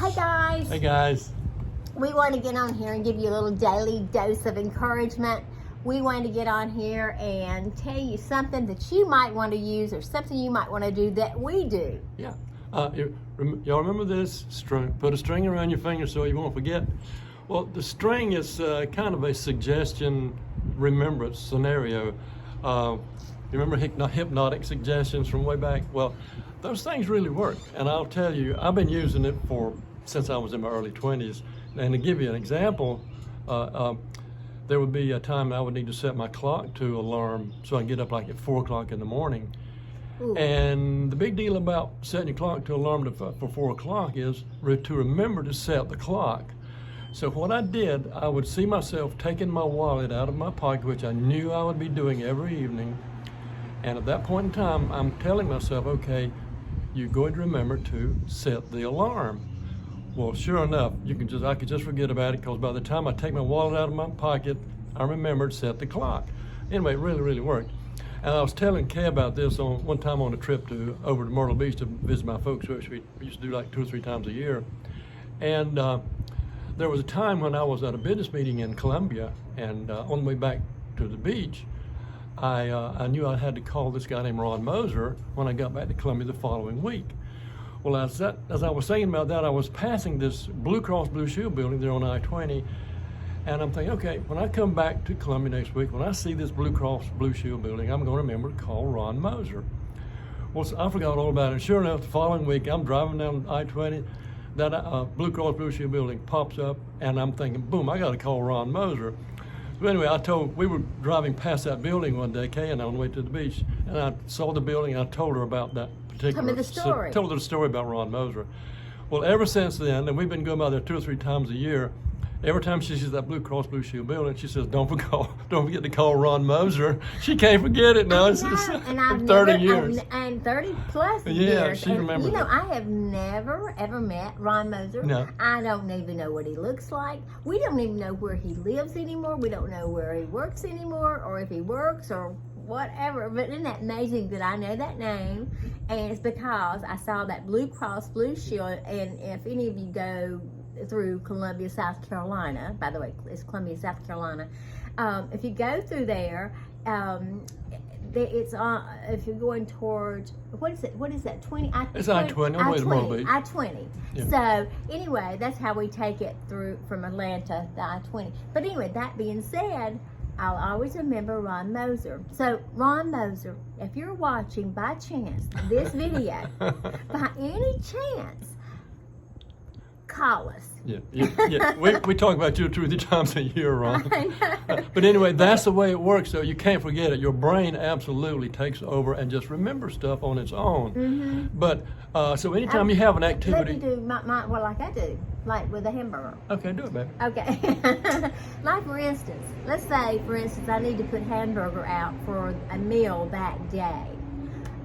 Hi guys. Hey guys. We want to get on here and give you a little daily dose of encouragement. We want to get on here and tell you something that you might want to use or something you might want to do that we do. Yeah. Y'all remember this? String. Put a string around your finger so you won't forget. Well, the string is kind of a suggestion remembrance scenario. You remember hypnotic suggestions from way back? Well, those things really work. And I'll tell you, I've been using it since I was in my early 20s. And to give you an example, there would be a time I would need to set my clock to alarm so I can get up like at 4 o'clock in the morning. Ooh. And the big deal about setting your clock to alarm for 4 o'clock is to remember to set the clock. So what I did, I would see myself taking my wallet out of my pocket, which I knew I would be doing every evening. And at that point in time, I'm telling myself, okay, you're going to remember to set the alarm. Well, sure enough, I could just forget about it, because by the time I take my wallet out of my pocket, I remembered to set the clock. Anyway, it really, really worked. And I was telling Kaye about this one time on a trip over to Myrtle Beach to visit my folks, which we used to do like 2 or 3 times a year. And there was a time when I was at a business meeting in Columbia, and on the way back to the beach, I knew I had to call this guy named Ron Moser when I got back to Columbia the following week. Well, as I was thinking about that, I was passing this Blue Cross Blue Shield building there on I-20, and I'm thinking, okay, when I come back to Columbia next week, when I see this Blue Cross Blue Shield building, I'm going to remember to call Ron Moser. Well, so I forgot all about it. Sure enough, the following week, I'm driving down I-20, that Blue Cross Blue Shield building pops up, and I'm thinking, boom, I got to call Ron Moser. So anyway, we were driving past that building one day, Kaye and I, on the way to the beach, and I saw the building, and I told her about that particular. Tell me the story. Told her the story about Ron Moser. Well, ever since then, and we've been going by there 2 or 3 times a year. Every time she sees that Blue Cross Blue Shield building, she says, "Don't forget to call Ron Moser." She can't forget it now. It's And I've 30 never, years. and 30 plus Yeah, years. she remembers You know, it. I have never, ever met Ron Moser. No. I don't even know what he looks like. We don't even know where he lives anymore. We don't know where he works anymore, or if he works, or whatever. But isn't that amazing that I know that name? And it's because I saw that Blue Cross Blue Shield. And if any of you go through Columbia, South Carolina, by the way, it's Columbia, South Carolina. If you go through there, it's on. If you're going towards what is that? 20? It's I-20 on the way to Myrtle Beach. I-20. Yeah. So anyway, that's how we take it through from Atlanta, the I-20. But anyway, that being said, I'll always remember Ron Moser. So Ron Moser, if you're watching by chance this video, by any chance, call us. Yeah. We talk about you 2 or 3 times a year, Ron. I know. But anyway, that's the way it works. So you can't forget it. Your brain absolutely takes over and just remembers stuff on its own. Mm-hmm. But so anytime you have an activity, Let me do well, like I do, like with a hamburger. okay, do it, baby. Okay. Like for instance, let's say, for instance, I need to put hamburger out for a meal that day.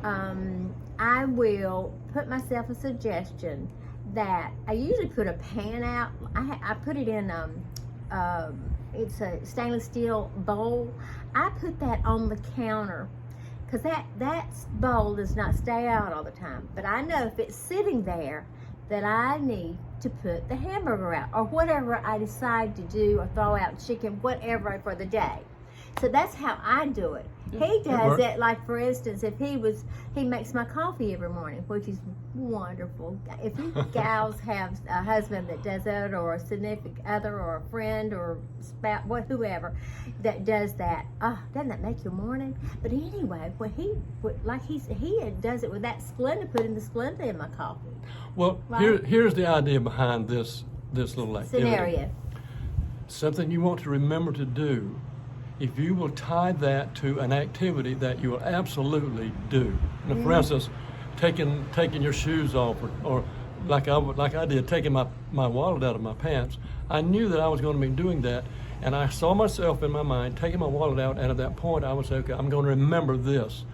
I will put myself a suggestion that I usually put a pan out. I put it in it's a stainless steel bowl. I put that on the counter because that bowl does not stay out all the time. But I know if it's sitting there that I need to put the hamburger out or whatever I decide to do, or throw out chicken, whatever for the day. So that's how I do it. Yeah, He it does works. it, like for instance, if he makes my coffee every morning, which is wonderful. If you gals have a husband that does it, or a significant other, or a friend, or spouse, whoever that does that, doesn't that make your morning? But anyway, when he does it with that Splenda, putting the Splenda in my coffee. Well, Right. here's the idea behind this little activity. Scenario. Something you want to remember to do. If you will tie that to an activity that you will absolutely do. Now, for instance, taking your shoes off, or like I did, taking my wallet out of my pants. I knew that I was going to be doing that, and I saw myself in my mind taking my wallet out, and at that point I would say, okay, I'm going to remember this.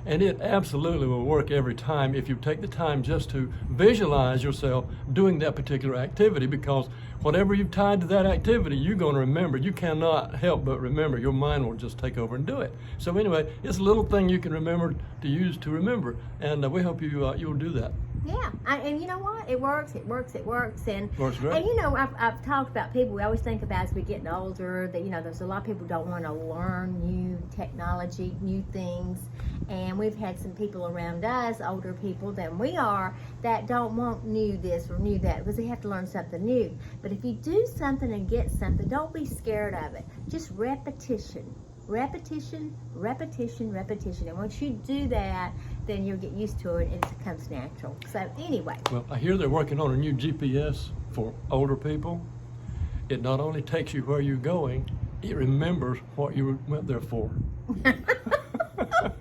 And it absolutely will work every time if you take the time just to visualize yourself doing that particular activity, because whatever you've tied to that activity, you're going to remember. You cannot help but remember. Your mind will just take over and do it. So anyway, it's a little thing you can remember to use to remember, and we hope you'll do that. Yeah, and you know what? It works. It works. It works. And Works great. And you know, I've talked about people. We always think about as we getting older that there's a lot of people who don't want to learn new technology, new things. And we've had some people around us, older people than we are, that don't want new this or new that because they have to learn something new. But if you do something and get something, don't be scared of it. Just repetition. Repetition, repetition, repetition. And once you do that, then you'll get used to it and it becomes natural. So anyway. Well, I hear they're working on a new GPS for older people. It not only takes you where you're going, it remembers what you went there for.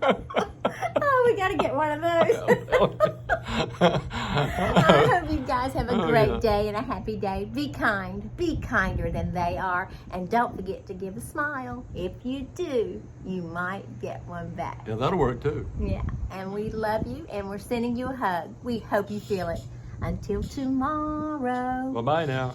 Oh, we got to get one of those. I hope you guys have a great day and a happy day. Be kind. Be kinder than they are. And don't forget to give a smile. If you do, you might get one back. Yeah, that'll work too. Yeah. And we love you and we're sending you a hug. We hope you feel it. Until tomorrow. Bye-bye now.